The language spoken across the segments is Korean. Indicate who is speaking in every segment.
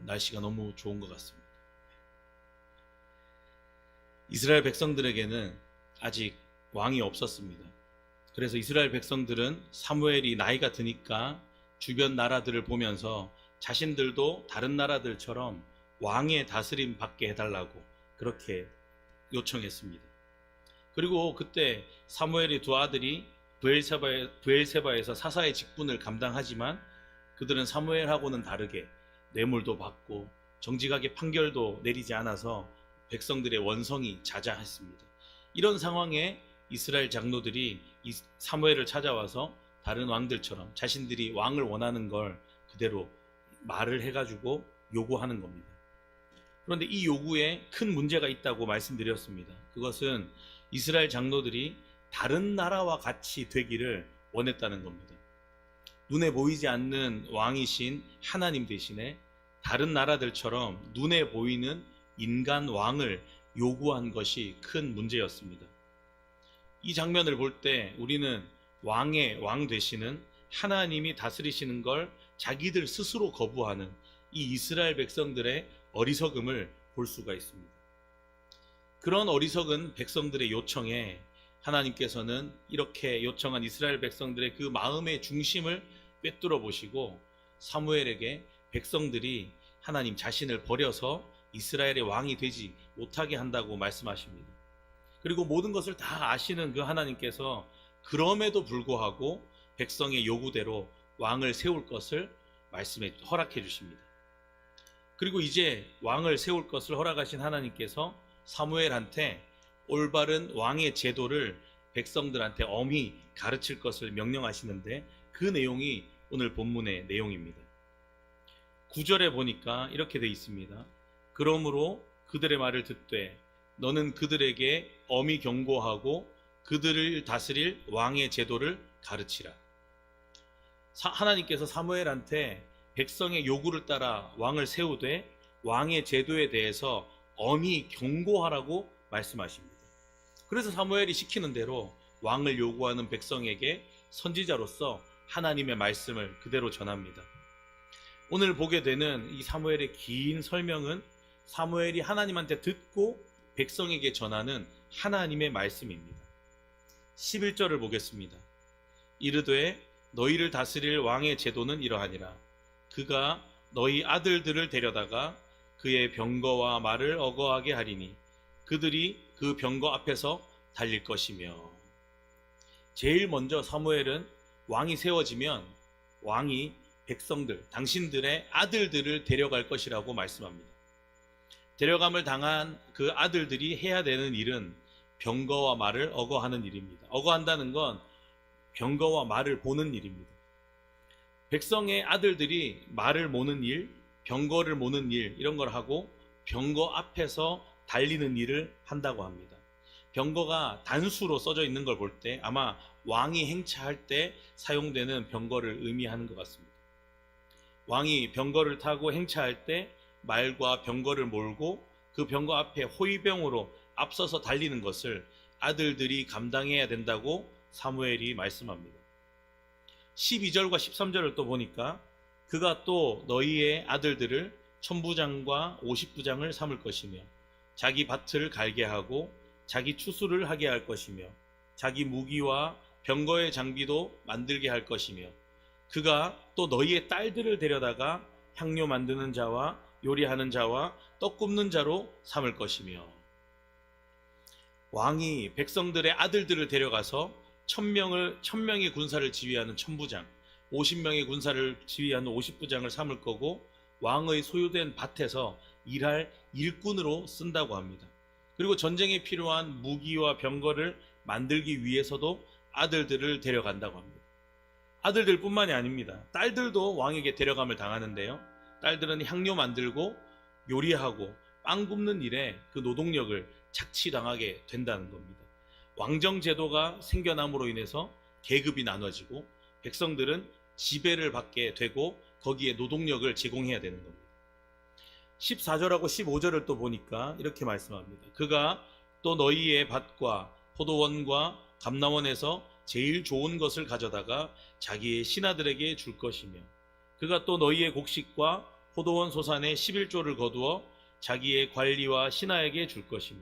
Speaker 1: 날씨가 너무 좋은 것 같습니다. 이스라엘 백성들에게는 아직 왕이 없었습니다. 그래서 이스라엘 백성들은 사무엘이 나이가 드니까 주변 나라들을 보면서 자신들도 다른 나라들처럼 왕의 다스림 받게 해달라고 그렇게 요청했습니다. 그리고 그때 사무엘의 두 아들이 브엘세바에서 사사의 직분을 감당하지만 그들은 사무엘하고는 다르게 뇌물도 받고 정직하게 판결도 내리지 않아서 백성들의 원성이 자자했습니다. 이런 상황에 이스라엘 장로들이 사무엘을 찾아와서 다른 왕들처럼 자신들이 왕을 원하는 걸 그대로 말을 해가지고 요구하는 겁니다. 그런데 이 요구에 큰 문제가 있다고 말씀드렸습니다. 그것은 이스라엘 장로들이 다른 나라와 같이 되기를 원했다는 겁니다. 눈에 보이지 않는 왕이신 하나님 대신에 다른 나라들처럼 눈에 보이는 인간 왕을 요구한 것이 큰 문제였습니다. 이 장면을 볼 때 우리는 왕의 왕 되시는 하나님이 다스리시는 걸 자기들 스스로 거부하는 이 이스라엘 백성들의 어리석음을 볼 수가 있습니다. 그런 어리석은 백성들의 요청에 하나님께서는 이렇게 요청한 이스라엘 백성들의 그 마음의 중심을 꿰뚫어 보시고 사무엘에게 백성들이 하나님 자신을 버려서 이스라엘의 왕이 되지 못하게 한다고 말씀하십니다. 그리고 모든 것을 다 아시는 그 하나님께서 그럼에도 불구하고 백성의 요구대로 왕을 세울 것을 허락해 주십니다. 그리고 이제 왕을 세울 것을 허락하신 하나님께서 사무엘한테 올바른 왕의 제도를 백성들한테 엄히 가르칠 것을 명령하시는데 그 내용이 오늘 본문의 내용입니다. 9절에 보니까 이렇게 되어 있습니다. 그러므로 그들의 말을 듣되 너는 그들에게 엄히 경고하고 그들을 다스릴 왕의 제도를 가르치라. 하나님께서 사무엘한테 백성의 요구를 따라 왕을 세우되 왕의 제도에 대해서 엄히 경고하라고 말씀하십니다. 그래서 사무엘이 시키는 대로 왕을 요구하는 백성에게 선지자로서 하나님의 말씀을 그대로 전합니다. 오늘 보게 되는 이 사무엘의 긴 설명은 사무엘이 하나님한테 듣고 백성에게 전하는 하나님의 말씀입니다. 11절을 보겠습니다. 이르되 너희를 다스릴 왕의 제도는 이러하니라. 그가 너희 아들들을 데려다가 그의 병거와 말을 어거하게 하리니 그들이 그 병거 앞에서 달릴 것이며. 제일 먼저 사무엘은 왕이 세워지면 왕이 백성들, 당신들의 아들들을 데려갈 것이라고 말씀합니다. 데려감을 당한 그 아들들이 해야 되는 일은 병거와 말을 어거하는 일입니다. 어거한다는 건 병거와 말을 보는 일입니다. 백성의 아들들이 말을 모는 일, 병거를 모는 일 이런 걸 하고 병거 앞에서 달리는 일을 한다고 합니다. 병거가 단수로 써져 있는 걸 볼 때 아마 왕이 행차할 때 사용되는 병거를 의미하는 것 같습니다. 왕이 병거를 타고 행차할 때 말과 병거를 몰고 그 병거 앞에 호위병으로 앞서서 달리는 것을 아들들이 감당해야 된다고 사무엘이 말씀합니다. 12절과 13절을 또 보니까 그가 또 너희의 아들들을 천부장과 50부장을 삼을 것이며 자기 밭을 갈게 하고 자기 추수를 하게 할 것이며 자기 무기와 병거의 장비도 만들게 할 것이며 그가 또 너희의 딸들을 데려다가 향료 만드는 자와 요리하는 자와 떡 굽는 자로 삼을 것이며. 왕이 백성들의 아들들을 데려가서 1000명의 군사를 지휘하는 천부장, 50명의 군사를 지휘하는 50부장을 삼을 거고 왕의 소유된 밭에서 일할 일꾼으로 쓴다고 합니다. 그리고 전쟁에 필요한 무기와 병거를 만들기 위해서도 아들들을 데려간다고 합니다. 아들들뿐만이 아닙니다. 딸들도 왕에게 데려감을 당하는데요. 딸들은 향료 만들고 요리하고 빵 굽는 일에 그 노동력을 착취당하게 된다는 겁니다. 왕정 제도가 생겨남으로 인해서 계급이 나눠지고 백성들은 지배를 받게 되고 거기에 노동력을 제공해야 되는 겁니다. 14절하고 15절을 또 보니까 이렇게 말씀합니다. 그가 또 너희의 밭과 포도원과 감람원에서 제일 좋은 것을 가져다가 자기의 신하들에게 줄 것이며 그가 또 너희의 곡식과 포도원 소산의 11조를 거두어 자기의 관리와 신하에게 줄 것이며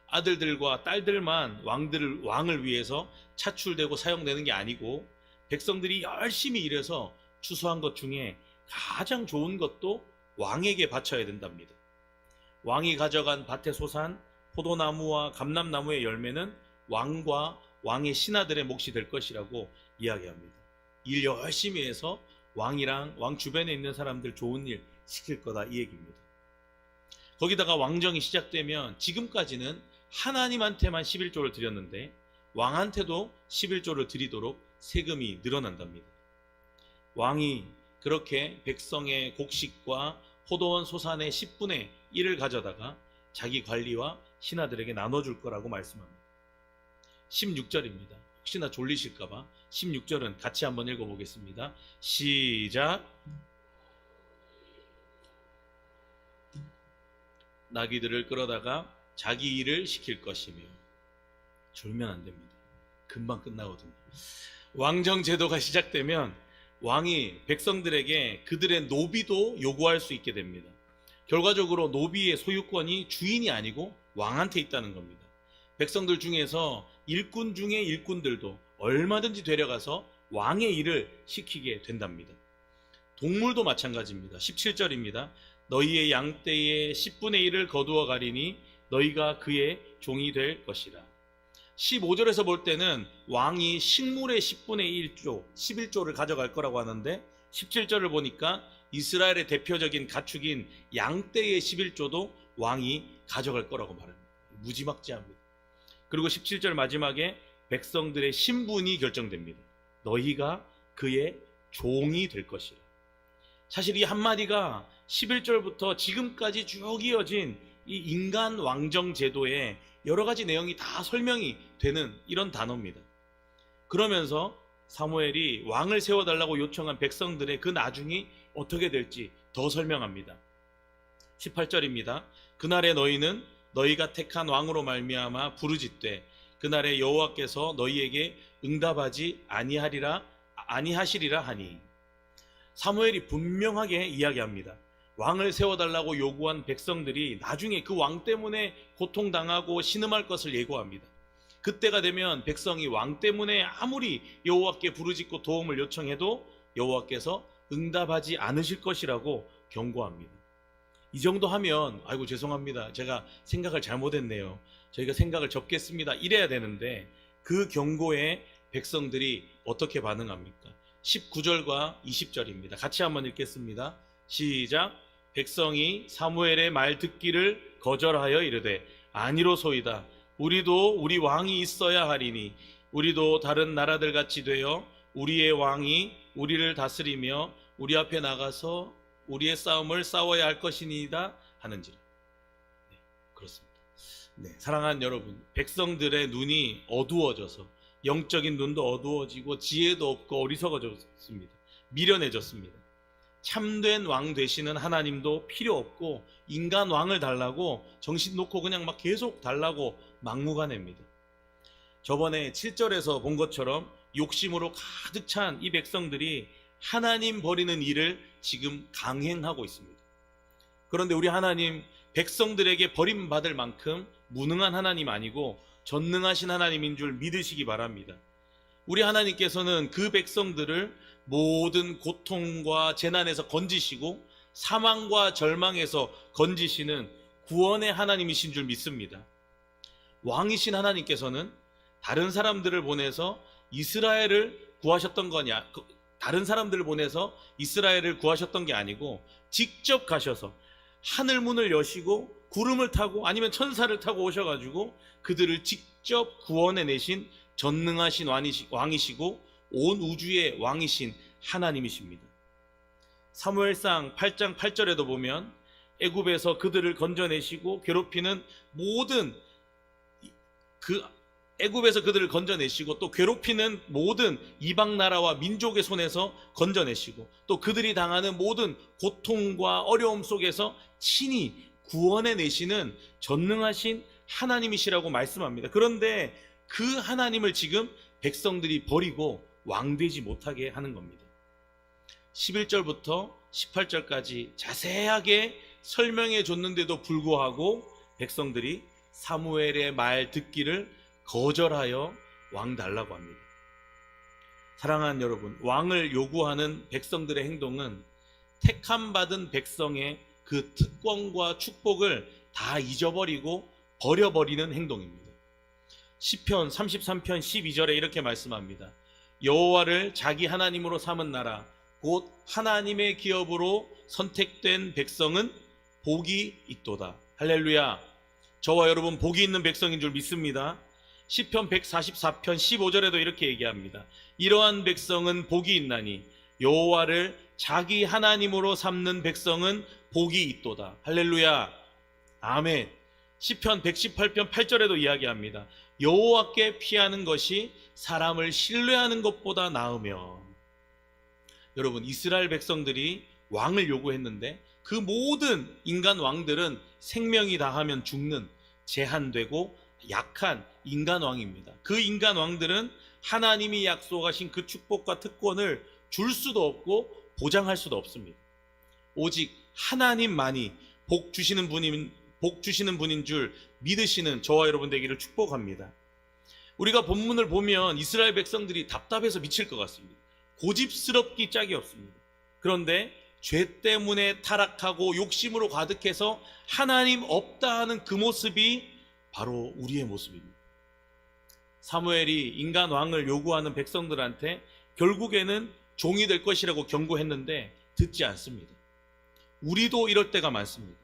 Speaker 1: 아들들과 딸들만 왕을 위해서 차출되고 사용되는 게 아니고 백성들이 열심히 일해서 추수한 것 중에 가장 좋은 것도 왕에게 바쳐야 된답니다. 왕이 가져간 밭의 소산, 포도나무와 감람나무의 열매는 왕과 왕의 신하들의 몫이 될 것이라고 이야기합니다. 일 열심히 해서 왕이랑 왕 주변에 있는 사람들 좋은 일 시킬 거다, 이 얘기입니다. 거기다가 왕정이 시작되면 지금까지는 하나님한테만 11조를 드렸는데 왕한테도 11조를 드리도록 세금이 늘어난답니다. 왕이 그렇게 백성의 곡식과 포도원 소산의 10분의 1을 가져다가 자기 관리와 신하들에게 나눠줄 거라고 말씀합니다. 16절입니다. 혹시나 졸리실까봐 16절은 같이 한번 읽어보겠습니다. 시작. 나귀들을 끌어다가 자기 일을 시킬 것이며. 졸면 안 됩니다. 금방 끝나거든요. 왕정 제도가 시작되면 왕이 백성들에게 그들의 노비도 요구할 수 있게 됩니다. 결과적으로 노비의 소유권이 주인이 아니고 왕한테 있다는 겁니다. 백성들 중에서 일꾼 중에 일꾼들도 얼마든지 데려가서 왕의 일을 시키게 된답니다. 동물도 마찬가지입니다. 17절입니다. 너희의 양떼의 10분의 1을 거두어 가리니 너희가 그의 종이 될 것이라. 15절에서 볼 때는 왕이 식물의 10분의 1조, 11조를 가져갈 거라고 하는데 17절을 보니까 이스라엘의 대표적인 가축인 양떼의 11조도 왕이 가져갈 거라고 말합니다. 무지막지합니다. 그리고 17절 마지막에 백성들의 신분이 결정됩니다. 너희가 그의 종이 될 것이라. 사실 이 한마디가 11절부터 지금까지 쭉 이어진 이 인간 왕정 제도의 여러 가지 내용이 다 설명이 되는 이런 단어입니다. 그러면서 사무엘이 왕을 세워달라고 요청한 백성들의 그 나중이 어떻게 될지 더 설명합니다. 18절입니다. 그날에 너희는 너희가 택한 왕으로 말미암아 부르짖되 그날에 여호와께서 너희에게 응답하지 아니하시리라 하니. 사무엘이 분명하게 이야기합니다. 왕을 세워달라고 요구한 백성들이 나중에 그 왕 때문에 고통당하고 신음할 것을 예고합니다. 그때가 되면 백성이 왕 때문에 아무리 여호와께 부르짖고 도움을 요청해도 여호와께서 응답하지 않으실 것이라고 경고합니다. 이 정도 하면 아이고 죄송합니다, 제가 생각을 잘못했네요, 저희가 생각을 접겠습니다, 이래야 되는데 그 경고에 백성들이 어떻게 반응합니까? 19절과 20절입니다. 같이 한번 읽겠습니다. 시작. 백성이 사무엘의 말 듣기를 거절하여 이르되 아니로소이다. 우리도 우리 왕이 있어야 하리니 우리도 다른 나라들 같이 되어 우리의 왕이 우리를 다스리며 우리 앞에 나가서 우리의 싸움을 싸워야 할 것이니이다 하는지라. 네, 그렇습니다. 네, 사랑하는 여러분, 백성들의 눈이 어두워져서 영적인 눈도 어두워지고 지혜도 없고 어리석어졌습니다. 미련해졌습니다. 참된 왕 되시는 하나님도 필요 없고 인간 왕을 달라고 정신 놓고 그냥 막 계속 달라고 막무가내입니다. 저번에 7절에서 본 것처럼 욕심으로 가득 찬 이 백성들이 하나님 버리는 일을 지금 강행하고 있습니다. 그런데 우리 하나님, 백성들에게 버림받을 만큼 무능한 하나님 아니고 전능하신 하나님인 줄 믿으시기 바랍니다. 우리 하나님께서는 그 백성들을 모든 고통과 재난에서 건지시고 사망과 절망에서 건지시는 구원의 하나님이신 줄 믿습니다. 왕이신 하나님께서는 다른 사람들을 보내서 이스라엘을 구하셨던 거냐, 다른 사람들을 보내서 이스라엘을 구하셨던 게 아니고 직접 가셔서 하늘 문을 여시고 구름을 타고 아니면 천사를 타고 오셔가지고 그들을 직접 구원해내신 전능하신 왕이시고 온 우주의 왕이신 하나님이십니다. 사무엘상 8장 8절에도 보면 애굽에서 그들을 건져내시고 괴롭히는 모든 애굽에서 그들을 건져내시고 또 괴롭히는 모든 이방 나라와 민족의 손에서 건져내시고 또 그들이 당하는 모든 고통과 어려움 속에서 친히 구원해내시는 전능하신 하나님이시라고 말씀합니다. 그런데 그 하나님을 지금 백성들이 버리고 왕되지 못하게 하는 겁니다. 11절부터 18절까지 자세하게 설명해 줬는데도 불구하고 백성들이 사무엘의 말 듣기를 거절하여 왕 달라고 합니다. 사랑하는 여러분, 왕을 요구하는 백성들의 행동은 택함받은 백성의 그 특권과 축복을 다 잊어버리고 버려버리는 행동입니다. 시편 33편 12절에 이렇게 말씀합니다. 여호와를 자기 하나님으로 삼은 나라 곧 하나님의 기업으로 선택된 백성은 복이 있도다. 할렐루야. 저와 여러분 복이 있는 백성인 줄 믿습니다. 시편 144편 15절에도 이렇게 얘기합니다. 이러한 백성은 복이 있나니 여호와를 자기 하나님으로 삼는 백성은 복이 있도다. 할렐루야. 아멘. 시편 118편 8절에도 이야기합니다. 여호와께 피하는 것이 사람을 신뢰하는 것보다 나으며. 여러분, 이스라엘 백성들이 왕을 요구했는데 그 모든 인간 왕들은 생명이 다하면 죽는 제한되고 약한 인간 왕입니다. 그 인간 왕들은 하나님이 약속하신 그 축복과 특권을 줄 수도 없고 보장할 수도 없습니다. 오직 하나님만이 복 주시는 분인 줄 믿으시는 저와 여러분 되기를 축복합니다. 우리가 본문을 보면 이스라엘 백성들이 답답해서 미칠 것 같습니다. 고집스럽기 짝이 없습니다. 그런데 죄 때문에 타락하고 욕심으로 가득해서 하나님 없다 하는 그 모습이 바로 우리의 모습입니다. 사무엘이 인간 왕을 요구하는 백성들한테 결국에는 종이 될 것이라고 경고했는데 듣지 않습니다. 우리도 이럴 때가 많습니다.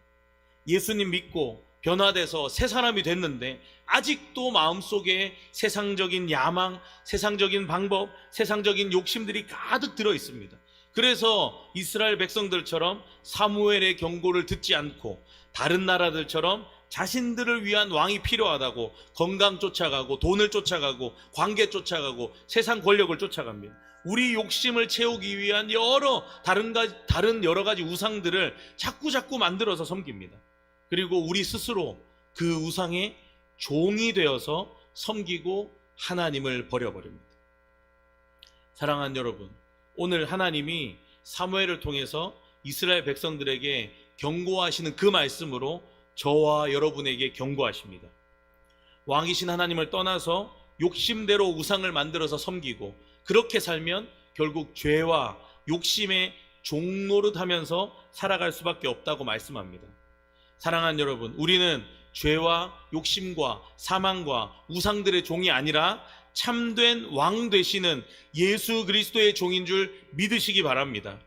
Speaker 1: 예수님 믿고 변화돼서 새 사람이 됐는데 아직도 마음속에 세상적인 야망, 세상적인 방법, 세상적인 욕심들이 가득 들어 있습니다. 그래서 이스라엘 백성들처럼 사무엘의 경고를 듣지 않고 다른 나라들처럼 자신들을 위한 왕이 필요하다고 건강 쫓아가고 돈을 쫓아가고 관계 쫓아가고 세상 권력을 쫓아갑니다. 우리 욕심을 채우기 위한 다른 여러 가지 우상들을 자꾸 만들어서 섬깁니다. 그리고 우리 스스로 그 우상의 종이 되어서 섬기고 하나님을 버려버립니다. 사랑하는 여러분, 오늘 하나님이 사무엘을 통해서 이스라엘 백성들에게 경고하시는 그 말씀으로 저와 여러분에게 경고하십니다. 왕이신 하나님을 떠나서 욕심대로 우상을 만들어서 섬기고 그렇게 살면 결국 죄와 욕심의 종노릇하면서 살아갈 수밖에 없다고 말씀합니다. 사랑하는 여러분, 우리는 죄와 욕심과 사망과 우상들의 종이 아니라 참된 왕 되시는 예수 그리스도의 종인 줄 믿으시기 바랍니다.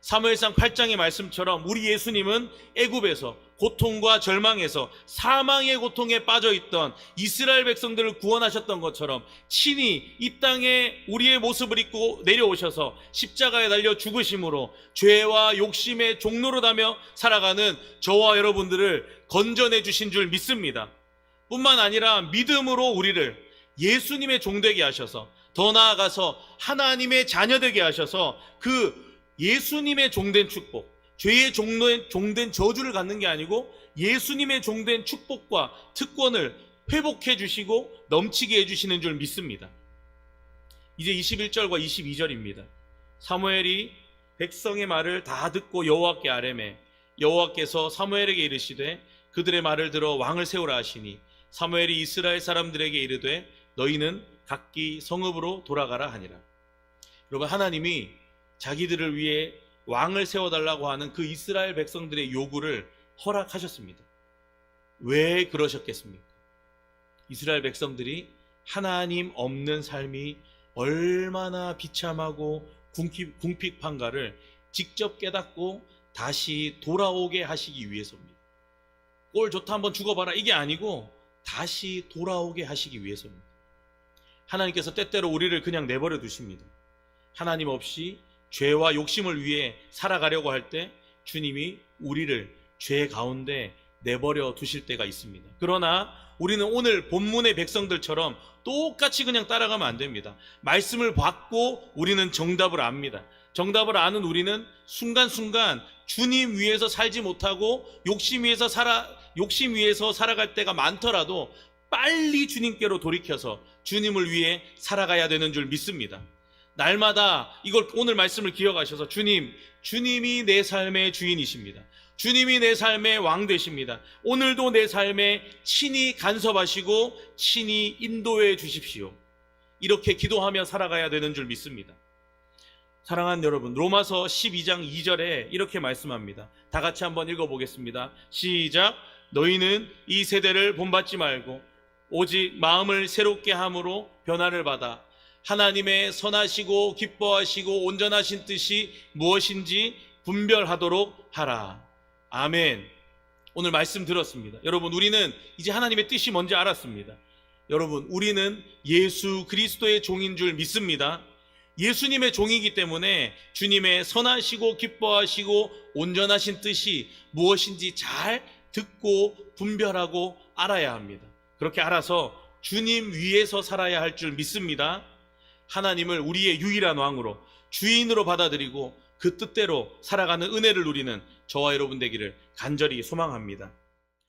Speaker 1: 사무엘상 8장의 말씀처럼 우리 예수님은 애굽에서 고통과 절망에서 사망의 고통에 빠져있던 이스라엘 백성들을 구원하셨던 것처럼 친히 이 땅에 우리의 모습을 입고 내려오셔서 십자가에 달려 죽으심으로 죄와 욕심의 종노릇하며 살아가는 저와 여러분들을 건져내 주신 줄 믿습니다. 뿐만 아니라 믿음으로 우리를 예수님의 종되게 하셔서 더 나아가서 하나님의 자녀되게 하셔서 그 예수님의 종된 축복, 죄의 종된 저주를 갖는 게 아니고 예수님의 종된 축복과 특권을 회복해 주시고 넘치게 해주시는 줄 믿습니다. 이제 21절과 22절입니다. 사무엘이 백성의 말을 다 듣고 여호와께 아뢰매 여호와께서 사무엘에게 이르시되 그들의 말을 들어 왕을 세우라 하시니 사무엘이 이스라엘 사람들에게 이르되 너희는 각기 성읍으로 돌아가라 하니라. 여러분, 하나님이 자기들을 위해 왕을 세워달라고 하는 그 이스라엘 백성들의 요구를 허락하셨습니다. 왜 그러셨겠습니까? 이스라엘 백성들이 하나님 없는 삶이 얼마나 비참하고 궁핍한가를 직접 깨닫고 다시 돌아오게 하시기 위해서입니다. 꼴 좋다 한번 죽어봐라 이게 아니고 다시 돌아오게 하시기 위해서입니다. 하나님께서 때때로 우리를 그냥 내버려 두십니다. 하나님 없이 죄와 욕심을 위해 살아가려고 할 때 주님이 우리를 죄 가운데 내버려 두실 때가 있습니다. 그러나 우리는 오늘 본문의 백성들처럼 똑같이 그냥 따라가면 안 됩니다. 말씀을 받고 우리는 정답을 압니다. 정답을 아는 우리는 순간순간 주님 위해서 살지 못하고 욕심 위해서 살아갈 때가 많더라도 빨리 주님께로 돌이켜서 주님을 위해 살아가야 되는 줄 믿습니다. 날마다 이걸 오늘 말씀을 기억하셔서 주님이 내 삶의 주인이십니다. 주님이 내 삶의 왕 되십니다. 오늘도 내 삶에 친히 간섭하시고 친히 인도해 주십시오. 이렇게 기도하며 살아가야 되는 줄 믿습니다. 사랑하는 여러분, 로마서 12장 2절에 이렇게 말씀합니다. 다 같이 한번 읽어보겠습니다. 시작. 너희는 이 세대를 본받지 말고 오직 마음을 새롭게 함으로 변화를 받아 하나님의 선하시고 기뻐하시고 온전하신 뜻이 무엇인지 분별하도록 하라. 아멘. 오늘 말씀 들었습니다. 여러분, 우리는 이제 하나님의 뜻이 뭔지 알았습니다. 여러분, 우리는 예수 그리스도의 종인 줄 믿습니다. 예수님의 종이기 때문에 주님의 선하시고 기뻐하시고 온전하신 뜻이 무엇인지 잘 듣고 분별하고 알아야 합니다. 그렇게 알아서 주님 위에서 살아야 할 줄 믿습니다. 하나님을 우리의 유일한 왕으로 주인으로 받아들이고 그 뜻대로 살아가는 은혜를 누리는 저와 여러분 되기를 간절히 소망합니다.